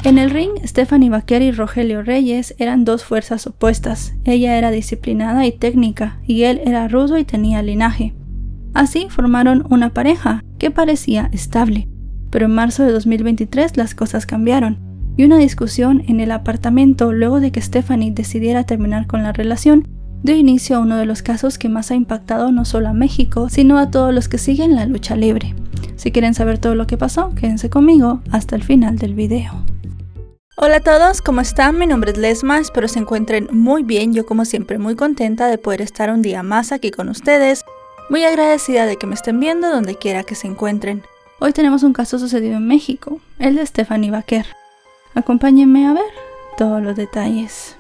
En el ring, Stephanie Vaquer y Rogelio Reyes eran dos fuerzas opuestas. Ella era disciplinada y técnica, y él era rudo y tenía linaje. Así formaron una pareja que parecía estable. Pero en marzo de 2023 las cosas cambiaron, y una discusión en el apartamento luego de que Stephanie decidiera terminar con la relación dio inicio a uno de los casos que más ha impactado no solo a México, sino a todos los que siguen la lucha libre. Si quieren saber todo lo que pasó, quédense conmigo hasta el final del video. Hola a todos, ¿cómo están? Mi nombre es Lesma, espero se encuentren muy bien. Yo como siempre muy contenta de poder estar un día más aquí con ustedes. Muy agradecida de que me estén viendo donde quiera que se encuentren. Hoy tenemos un caso sucedido en México, el de Stephanie Vaquer. Acompáñenme a ver todos los detalles.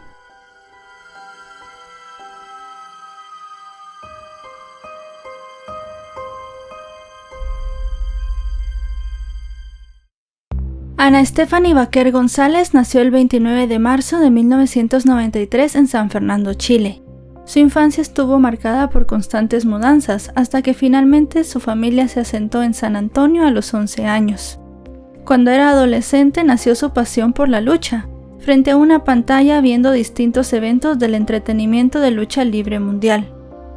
Ana Stephanie Vaquer González nació el 29 de marzo de 1993 en San Fernando, Chile. Su infancia estuvo marcada por constantes mudanzas hasta que finalmente su familia se asentó en San Antonio a los 11 años. Cuando era adolescente nació su pasión por la lucha, frente a una pantalla viendo distintos eventos del entretenimiento de lucha libre mundial.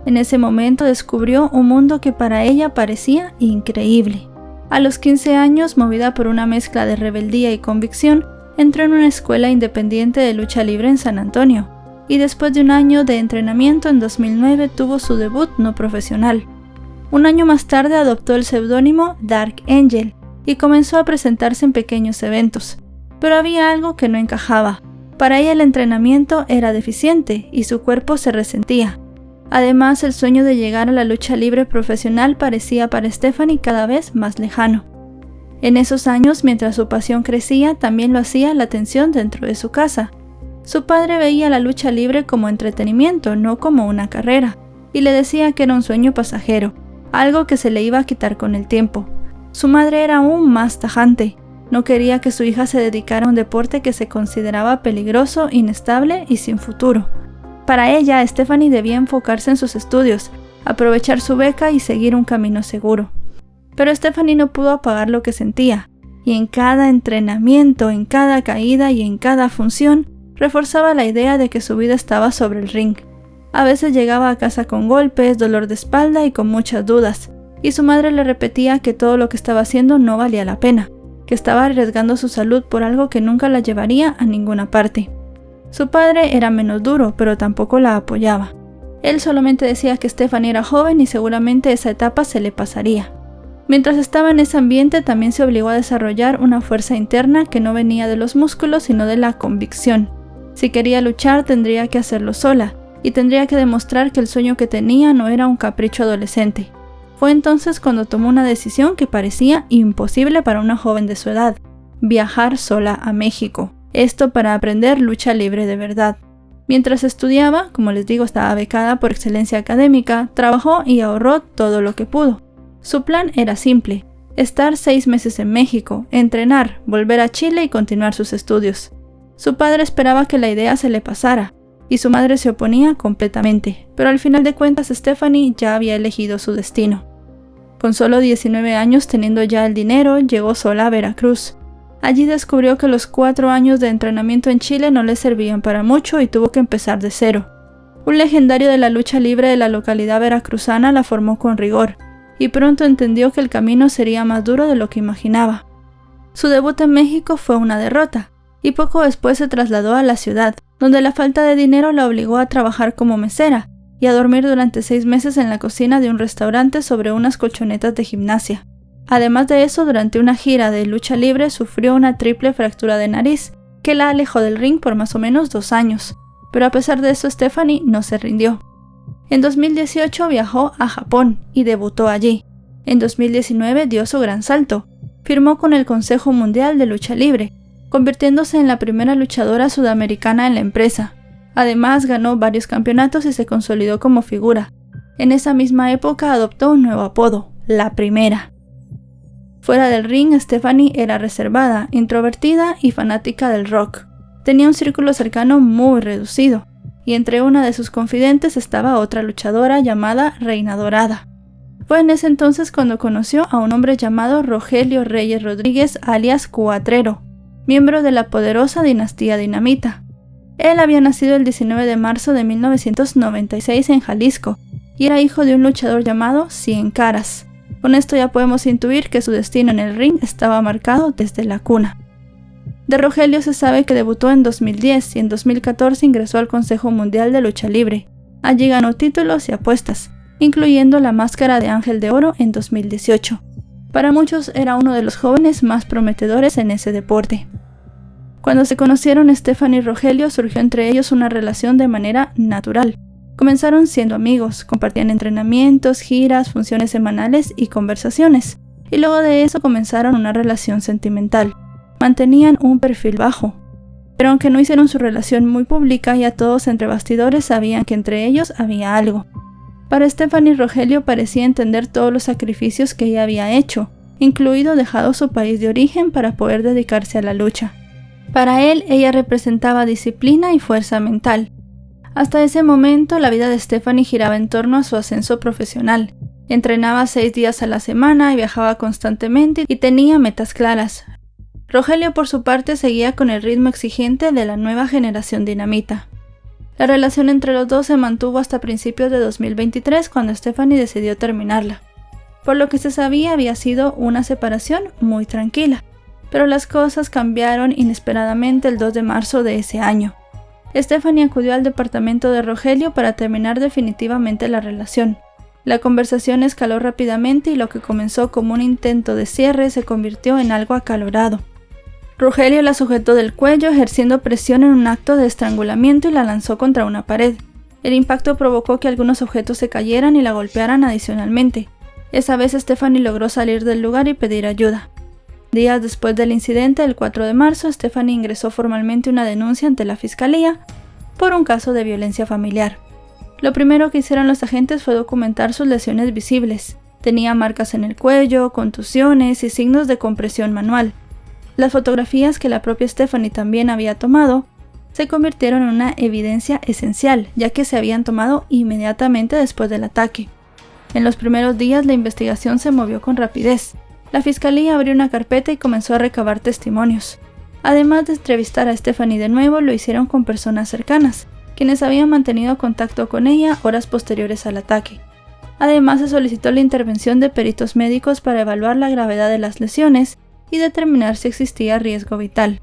En ese momento descubrió un mundo que para ella parecía increíble. A los 15 años, movida por una mezcla de rebeldía y convicción, entró en una escuela independiente de lucha libre en San Antonio, y después de un año de entrenamiento en 2009 tuvo su debut no profesional. Un año más tarde adoptó el seudónimo Dark Angel y comenzó a presentarse en pequeños eventos, pero había algo que no encajaba. Para ella el entrenamiento era deficiente y su cuerpo se resentía. Además, el sueño de llegar a la lucha libre profesional parecía para Stephanie cada vez más lejano. En esos años, mientras su pasión crecía, también lo hacía la tensión dentro de su casa. Su padre veía la lucha libre como entretenimiento, no como una carrera, y le decía que era un sueño pasajero, algo que se le iba a quitar con el tiempo. Su madre era aún más tajante. No quería que su hija se dedicara a un deporte que se consideraba peligroso, inestable y sin futuro. Para ella, Stephanie debía enfocarse en sus estudios, aprovechar su beca y seguir un camino seguro. Pero Stephanie no pudo apagar lo que sentía, y en cada entrenamiento, en cada caída y en cada función, reforzaba la idea de que su vida estaba sobre el ring. A veces llegaba a casa con golpes, dolor de espalda y con muchas dudas, y su madre le repetía que todo lo que estaba haciendo no valía la pena, que estaba arriesgando su salud por algo que nunca la llevaría a ninguna parte. Su padre era menos duro, pero tampoco la apoyaba. Él solamente decía que Stephanie era joven y seguramente esa etapa se le pasaría. Mientras estaba en ese ambiente, también se obligó a desarrollar una fuerza interna que no venía de los músculos, sino de la convicción. Si quería luchar, tendría que hacerlo sola, y tendría que demostrar que el sueño que tenía no era un capricho adolescente. Fue entonces cuando tomó una decisión que parecía imposible para una joven de su edad: viajar sola a México. Esto para aprender lucha libre de verdad. Mientras estudiaba, como les digo, estaba becada por excelencia académica, trabajó y ahorró todo lo que pudo. Su plan era simple: estar 6 meses en México, entrenar, volver a Chile y continuar sus estudios. Su padre esperaba que la idea se le pasara, y su madre se oponía completamente, pero al final de cuentas Stephanie ya había elegido su destino. Con solo 19 años, teniendo ya el dinero, llegó sola a Veracruz. Allí descubrió que los 4 años de entrenamiento en Chile no le servían para mucho y tuvo que empezar de cero. Un legendario de la lucha libre de la localidad veracruzana la formó con rigor, y pronto entendió que el camino sería más duro de lo que imaginaba. Su debut en México fue una derrota, y poco después se trasladó a la ciudad, donde la falta de dinero la obligó a trabajar como mesera y a dormir durante 6 meses en la cocina de un restaurante sobre unas colchonetas de gimnasia. Además de eso, durante una gira de lucha libre sufrió una triple fractura de nariz, que la alejó del ring por más o menos 2 años, pero a pesar de eso Stephanie no se rindió. En 2018 viajó a Japón y debutó allí. En 2019 dio su gran salto, firmó con el Consejo Mundial de Lucha Libre, convirtiéndose en la primera luchadora sudamericana en la empresa. Además ganó varios campeonatos y se consolidó como figura. En esa misma época adoptó un nuevo apodo: La Primera. Fuera del ring, Stephanie era reservada, introvertida y fanática del rock. Tenía un círculo cercano muy reducido, y entre una de sus confidentes estaba otra luchadora llamada Reina Dorada. Fue en ese entonces cuando conoció a un hombre llamado Rogelio Reyes Rodríguez, alias Cuatrero. miembro de la poderosa dinastía dinamita. Él había nacido el 19 de marzo de 1996 en Jalisco y era hijo de un luchador llamado Cien Caras. Con esto ya podemos intuir que su destino en el ring estaba marcado desde la cuna. De Rogelio se sabe que debutó en 2010 y en 2014 ingresó al Consejo Mundial de Lucha Libre. Allí ganó títulos y apuestas, incluyendo la Máscara de Ángel de Oro en 2018. Para muchos era uno de los jóvenes más prometedores en ese deporte. Cuando se conocieron Stephanie y Rogelio, surgió entre ellos una relación de manera natural. Comenzaron siendo amigos, compartían entrenamientos, giras, funciones semanales y conversaciones, y luego de eso comenzaron una relación sentimental. Mantenían un perfil bajo, pero aunque no hicieron su relación muy pública, ya todos entre bastidores sabían que entre ellos había algo. Para Stephanie, Rogelio parecía entender todos los sacrificios que ella había hecho, incluido dejado su país de origen para poder dedicarse a la lucha. Para él, ella representaba disciplina y fuerza mental. Hasta ese momento, la vida de Stephanie giraba en torno a su ascenso profesional. Entrenaba 6 días a la semana y viajaba constantemente y tenía metas claras. Rogelio, por su parte, seguía con el ritmo exigente de la nueva generación dinamita. La relación entre los dos se mantuvo hasta principios de 2023, cuando Stephanie decidió terminarla. Por lo que se sabía, había sido una separación muy tranquila, pero las cosas cambiaron inesperadamente el 2 de marzo de ese año. Stephanie acudió al departamento de Rogelio para terminar definitivamente la relación. La conversación escaló rápidamente y lo que comenzó como un intento de cierre se convirtió en algo acalorado. Rogelio la sujetó del cuello, ejerciendo presión en un acto de estrangulamiento, y la lanzó contra una pared. El impacto provocó que algunos objetos se cayeran y la golpearan adicionalmente. Esa vez Stephanie logró salir del lugar y pedir ayuda. Días después del incidente, el 4 de marzo, Stephanie ingresó formalmente una denuncia ante la fiscalía por un caso de violencia familiar. Lo primero que hicieron los agentes fue documentar sus lesiones visibles. Tenía marcas en el cuello, contusiones y signos de compresión manual. Las fotografías que la propia Stephanie también había tomado se convirtieron en una evidencia esencial, ya que se habían tomado inmediatamente después del ataque. En los primeros días la investigación se movió con rapidez. La fiscalía abrió una carpeta y comenzó a recabar testimonios. Además de entrevistar a Stephanie de nuevo, lo hicieron con personas cercanas, quienes habían mantenido contacto con ella horas posteriores al ataque. Además, se solicitó la intervención de peritos médicos para evaluar la gravedad de las lesiones y determinar si existía riesgo vital.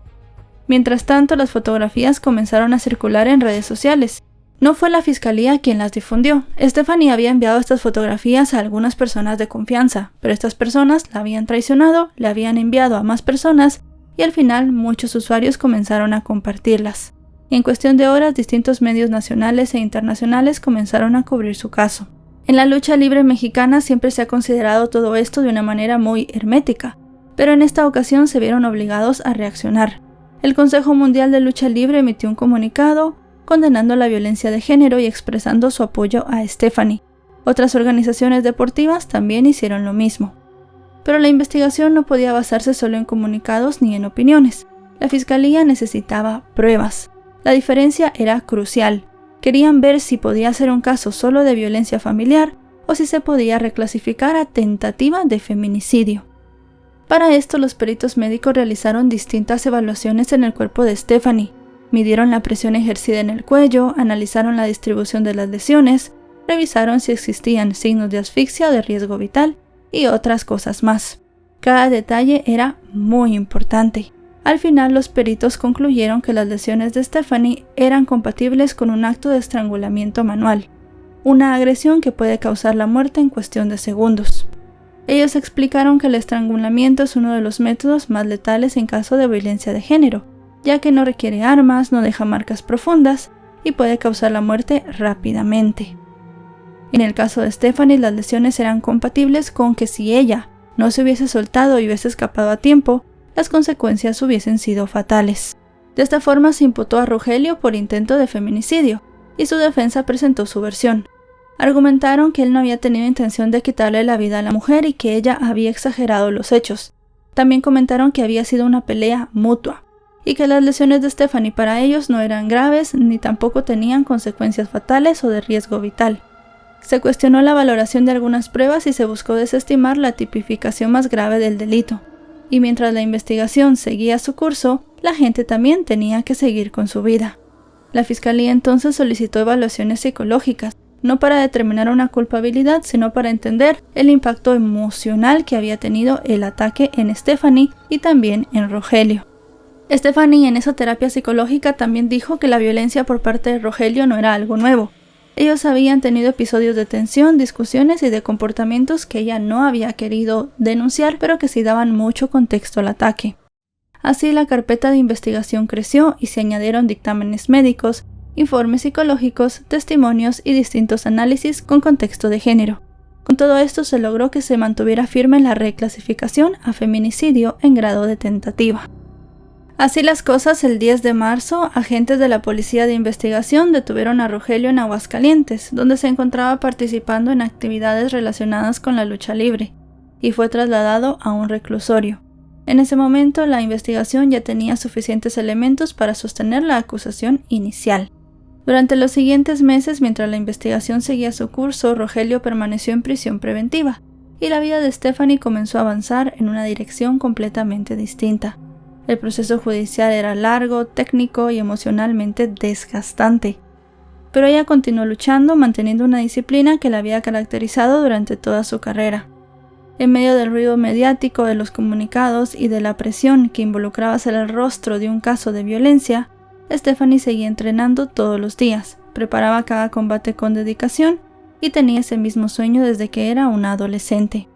Mientras tanto, las fotografías comenzaron a circular en redes sociales. No fue la fiscalía quien las difundió. Stephanie había enviado estas fotografías a algunas personas de confianza, pero estas personas la habían traicionado, le habían enviado a más personas y al final muchos usuarios comenzaron a compartirlas. En cuestión de horas, distintos medios nacionales e internacionales comenzaron a cubrir su caso. En la lucha libre mexicana siempre se ha considerado todo esto de una manera muy hermética, pero en esta ocasión se vieron obligados a reaccionar. El Consejo Mundial de Lucha Libre emitió un comunicado condenando la violencia de género y expresando su apoyo a Stephanie. Otras organizaciones deportivas también hicieron lo mismo. Pero la investigación no podía basarse solo en comunicados ni en opiniones. La fiscalía necesitaba pruebas. La diferencia era crucial. Querían ver si podía ser un caso solo de violencia familiar o si se podía reclasificar a tentativa de feminicidio. Para esto, los peritos médicos realizaron distintas evaluaciones en el cuerpo de Stephanie. Midieron la presión ejercida en el cuello, analizaron la distribución de las lesiones, revisaron si existían signos de asfixia o de riesgo vital y otras cosas más. Cada detalle era muy importante. Al final, los peritos concluyeron que las lesiones de Stephanie eran compatibles con un acto de estrangulamiento manual, una agresión que puede causar la muerte en cuestión de segundos. Ellos explicaron que el estrangulamiento es uno de los métodos más letales en caso de violencia de género, ya que no requiere armas, no deja marcas profundas y puede causar la muerte rápidamente. En el caso de Stephanie, las lesiones eran compatibles con que si ella no se hubiese soltado y hubiese escapado a tiempo, las consecuencias hubiesen sido fatales. De esta forma se imputó a Rogelio por intento de feminicidio, y su defensa presentó su versión. Argumentaron que él no había tenido intención de quitarle la vida a la mujer y que ella había exagerado los hechos. También comentaron que había sido una pelea mutua, y que las lesiones de Stephanie para ellos no eran graves ni tampoco tenían consecuencias fatales o de riesgo vital. Se cuestionó la valoración de algunas pruebas y se buscó desestimar la tipificación más grave del delito. y mientras la investigación seguía su curso, la gente también tenía que seguir con su vida. La fiscalía entonces solicitó evaluaciones psicológicas, no para determinar una culpabilidad, sino para entender el impacto emocional que había tenido el ataque en Stephanie y también en Rogelio. Stephanie en esa terapia psicológica también dijo que la violencia por parte de Rogelio no era algo nuevo. Ellos habían tenido episodios de tensión, discusiones y de comportamientos que ella no había querido denunciar, pero que sí daban mucho contexto al ataque. Así la carpeta de investigación creció y se añadieron dictámenes médicos, informes psicológicos, testimonios y distintos análisis con contexto de género. Con todo esto se logró que se mantuviera firme la reclasificación a feminicidio en grado de tentativa. Así las cosas, el 10 de marzo, agentes de la Policía de Investigación detuvieron a Rogelio en Aguascalientes, donde se encontraba participando en actividades relacionadas con la lucha libre, y fue trasladado a un reclusorio. En ese momento, la investigación ya tenía suficientes elementos para sostener la acusación inicial. Durante los siguientes meses, mientras la investigación seguía su curso, Rogelio permaneció en prisión preventiva, y la vida de Stephanie comenzó a avanzar en una dirección completamente distinta. El proceso judicial era largo, técnico y emocionalmente desgastante. Pero ella continuó luchando, manteniendo una disciplina que la había caracterizado durante toda su carrera. En medio del ruido mediático, de los comunicados y de la presión que involucraba ser el rostro de un caso de violencia, Stephanie seguía entrenando todos los días, preparaba cada combate con dedicación y tenía ese mismo sueño desde que era una adolescente.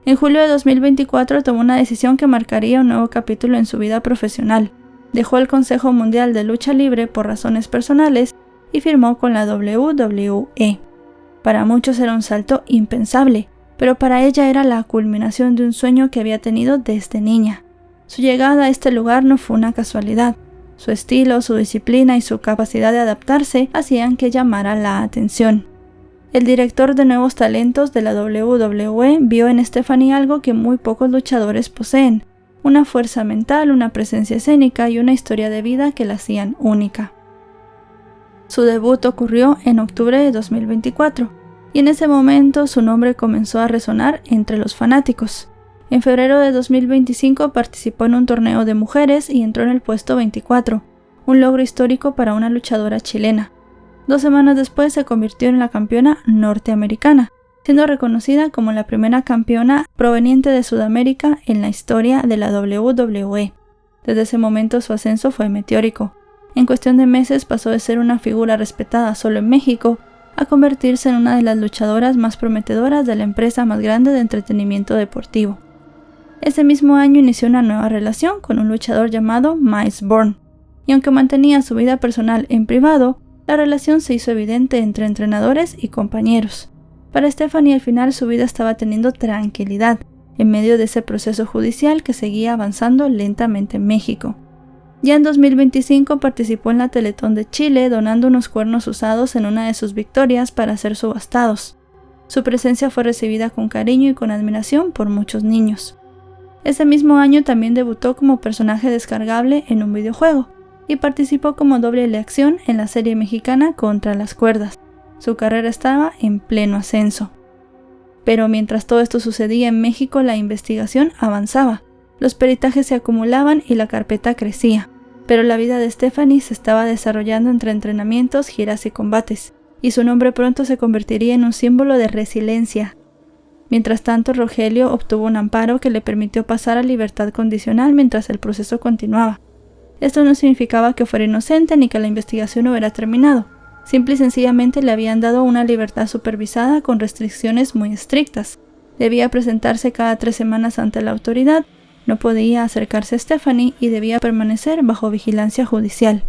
En julio de 2024 tomó una decisión que marcaría un nuevo capítulo en su vida profesional. Dejó el Consejo Mundial de Lucha Libre por razones personales y firmó con la WWE. Para muchos era un salto impensable, pero para ella era la culminación de un sueño que había tenido desde niña. Su llegada a este lugar no fue una casualidad. Su estilo, su disciplina y su capacidad de adaptarse hacían que llamara la atención. El director de nuevos talentos de la WWE vio en Stephanie algo que muy pocos luchadores poseen: una fuerza mental, una presencia escénica y una historia de vida que la hacían única. Su debut ocurrió en octubre de 2024, y en ese momento su nombre comenzó a resonar entre los fanáticos. En febrero de 2025 participó en un torneo de mujeres y entró en el puesto 24, un logro histórico para una luchadora chilena. 2 semanas después se convirtió en la campeona norteamericana, siendo reconocida como la primera campeona proveniente de Sudamérica en la historia de la WWE. Desde ese momento su ascenso fue meteórico. En cuestión de meses pasó de ser una figura respetada solo en México a convertirse en una de las luchadoras más prometedoras de la empresa más grande de entretenimiento deportivo. Ese mismo año inició una nueva relación con un luchador llamado Miles Bourne, y aunque mantenía su vida personal en privado, la relación se hizo evidente entre entrenadores y compañeros. Para Stephanie al final su vida estaba teniendo tranquilidad, en medio de ese proceso judicial que seguía avanzando lentamente en México. Ya en 2025 participó en la Teletón de Chile, donando unos cuernos usados en una de sus victorias para ser subastados. Su presencia fue recibida con cariño y con admiración por muchos niños. Ese mismo año también debutó como personaje descargable en un videojuego, y participó como doble elección en la serie mexicana Contra las Cuerdas. Su carrera estaba en pleno ascenso. Pero mientras todo esto sucedía en México, la investigación avanzaba. Los peritajes se acumulaban y la carpeta crecía. Pero la vida de Stephanie se estaba desarrollando entre entrenamientos, giras y combates, y su nombre pronto se convertiría en un símbolo de resiliencia. Mientras tanto, Rogelio obtuvo un amparo que le permitió pasar a libertad condicional mientras el proceso continuaba. Esto no significaba que fuera inocente ni que la investigación hubiera terminado. Simple y sencillamente le habían dado una libertad supervisada con restricciones muy estrictas. Debía presentarse cada 3 semanas ante la autoridad, no podía acercarse a Stephanie y debía permanecer bajo vigilancia judicial.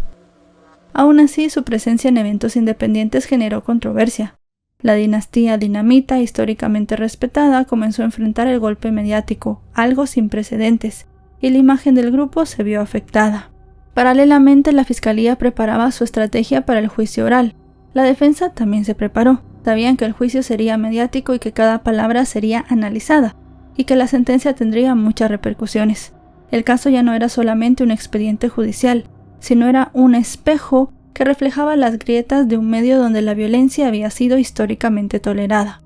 Aún así, su presencia en eventos independientes generó controversia. La dinastía Dinamita, históricamente respetada, comenzó a enfrentar el golpe mediático, algo sin precedentes, y la imagen del grupo se vio afectada. Paralelamente, la fiscalía preparaba su estrategia para el juicio oral. La defensa también se preparó. Sabían que el juicio sería mediático y que cada palabra sería analizada, y que la sentencia tendría muchas repercusiones. El caso ya no era solamente un expediente judicial, sino era un espejo que reflejaba las grietas de un medio donde la violencia había sido históricamente tolerada.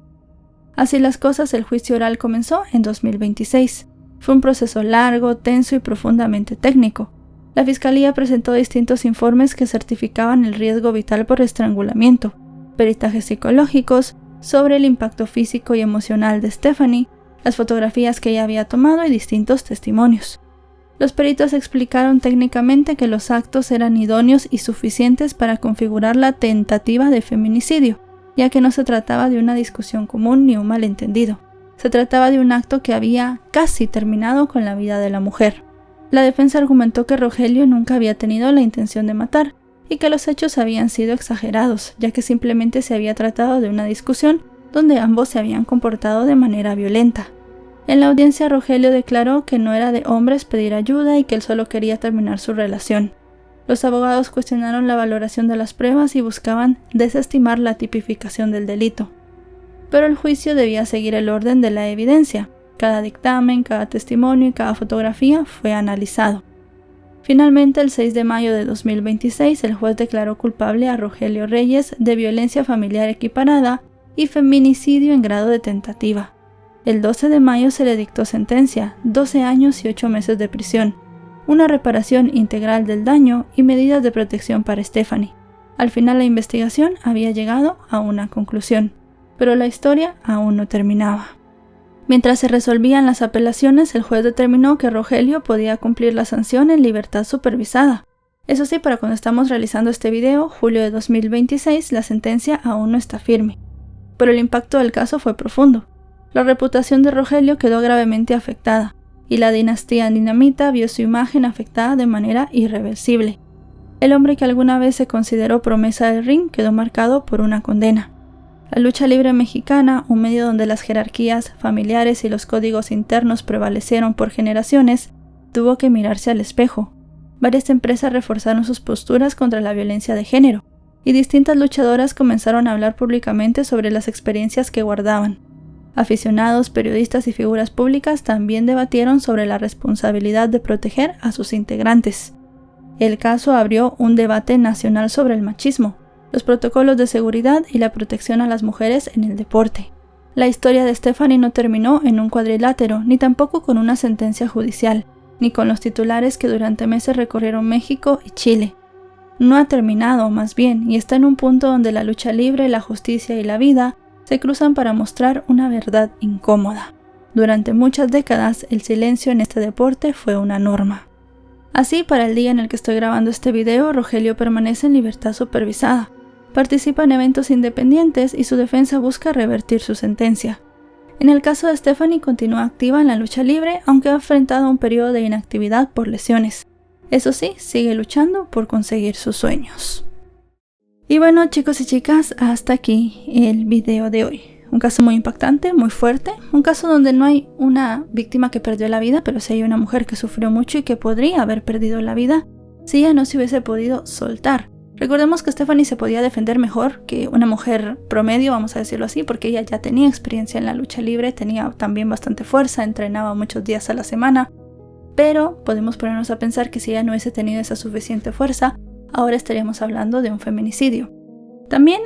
Así las cosas, el juicio oral comenzó en 2026. Fue un proceso largo, tenso y profundamente técnico. La fiscalía presentó distintos informes que certificaban el riesgo vital por estrangulamiento, peritajes psicológicos sobre el impacto físico y emocional de Stephanie, las fotografías que ella había tomado y distintos testimonios. Los peritos explicaron técnicamente que los actos eran idóneos y suficientes para configurar la tentativa de feminicidio, ya que no se trataba de una discusión común ni un malentendido. Se trataba de un acto que había casi terminado con la vida de la mujer. La defensa argumentó que Rogelio nunca había tenido la intención de matar y que los hechos habían sido exagerados, ya que simplemente se había tratado de una discusión donde ambos se habían comportado de manera violenta. En la audiencia, Rogelio declaró que no era de hombres pedir ayuda y que él solo quería terminar su relación. Los abogados cuestionaron la valoración de las pruebas y buscaban desestimar la tipificación del delito. Pero el juicio debía seguir el orden de la evidencia. Cada dictamen, cada testimonio y cada fotografía fue analizado. Finalmente, el 6 de mayo de 2026, el juez declaró culpable a Rogelio Reyes de violencia familiar equiparada y feminicidio en grado de tentativa. El 12 de mayo se le dictó sentencia, 12 años y 8 meses de prisión, una reparación integral del daño y medidas de protección para Stephanie. Al final la investigación había llegado a una conclusión, pero la historia aún no terminaba. Mientras se resolvían las apelaciones, el juez determinó que Rogelio podía cumplir la sanción en libertad supervisada. Eso sí, para cuando estamos realizando este video, julio de 2026, la sentencia aún no está firme. Pero el impacto del caso fue profundo. La reputación de Rogelio quedó gravemente afectada, y la dinastía dinamita vio su imagen afectada de manera irreversible. El hombre que alguna vez se consideró promesa del ring quedó marcado por una condena. La lucha libre mexicana, un medio donde las jerarquías familiares y los códigos internos prevalecieron por generaciones, tuvo que mirarse al espejo. Varias empresas reforzaron sus posturas contra la violencia de género, y distintas luchadoras comenzaron a hablar públicamente sobre las experiencias que guardaban. Aficionados, periodistas y figuras públicas también debatieron sobre la responsabilidad de proteger a sus integrantes. El caso abrió un debate nacional sobre el machismo, los protocolos de seguridad y la protección a las mujeres en el deporte. La historia de Stephanie no terminó en un cuadrilátero, ni tampoco con una sentencia judicial, ni con los titulares que durante meses recorrieron México y Chile. No ha terminado, más bien, y está en un punto donde la lucha libre, la justicia y la vida se cruzan para mostrar una verdad incómoda. Durante muchas décadas, el silencio en este deporte fue una norma. Así, para el día en el que estoy grabando este video, Rogelio permanece en libertad supervisada. Participa en eventos independientes y su defensa busca revertir su sentencia. En el caso de Stephanie, continúa activa en la lucha libre, aunque ha enfrentado un periodo de inactividad por lesiones. Eso sí, sigue luchando por conseguir sus sueños. Y bueno, chicos y chicas, hasta aquí el video de hoy. Un caso muy impactante, muy fuerte, un caso donde no hay una víctima que perdió la vida, pero sí hay una mujer que sufrió mucho y que podría haber perdido la vida si ella no se hubiese podido soltar. Recordemos que Stephanie se podía defender mejor que una mujer promedio, vamos a decirlo así, porque ella ya tenía experiencia en la lucha libre, tenía también bastante fuerza, entrenaba muchos días a la semana, pero podemos ponernos a pensar que si ella no hubiese tenido esa suficiente fuerza, ahora estaríamos hablando de un feminicidio. También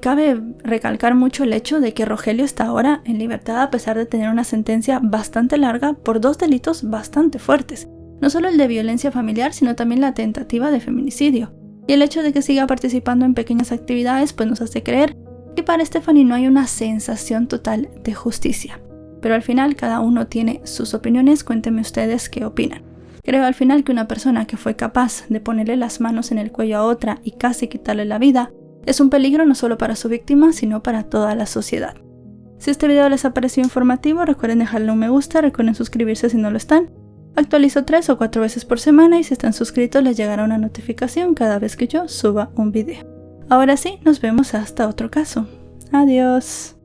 cabe recalcar mucho el hecho de que Rogelio está ahora en libertad a pesar de tener una sentencia bastante larga por 2 delitos bastante fuertes. No solo el de violencia familiar, sino también la tentativa de feminicidio. Y el hecho de que siga participando en pequeñas actividades pues nos hace creer que para Stephanie no hay una sensación total de justicia. Pero al final cada uno tiene sus opiniones, cuéntenme ustedes qué opinan. Creo al final que una persona que fue capaz de ponerle las manos en el cuello a otra y casi quitarle la vida es un peligro no solo para su víctima, sino para toda la sociedad. Si este video les ha parecido informativo, recuerden dejarle un me gusta, recuerden suscribirse si no lo están. Actualizo 3 o 4 veces por semana y si están suscritos les llegará una notificación cada vez que yo suba un video. Ahora sí, nos vemos hasta otro caso. Adiós.